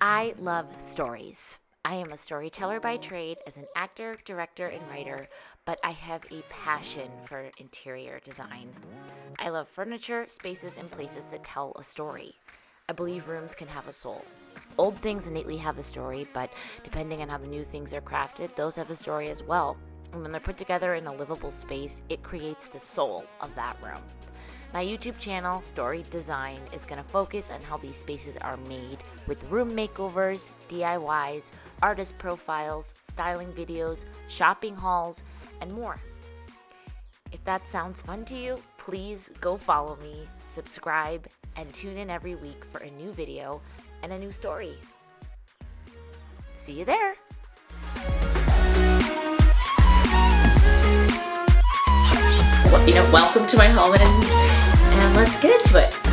I love stories. I am a storyteller by trade as an actor, director, and writer, but I have a passion for interior design. I love furniture, spaces, and places that tell a story. I believe rooms can have a soul. Old things innately have a story, but depending on how the new things are crafted, those have a story as well. And when they're put together in a livable space, it creates the soul of that room. My YouTube channel, Storied Design, is going to focus on how these spaces are made with room makeovers, DIYs, artist profiles, styling videos, shopping hauls, and more. If that sounds fun to you, please go follow me, subscribe, and tune in every week for a new video and a new story. See you there! Welcome to my home and let's get into it.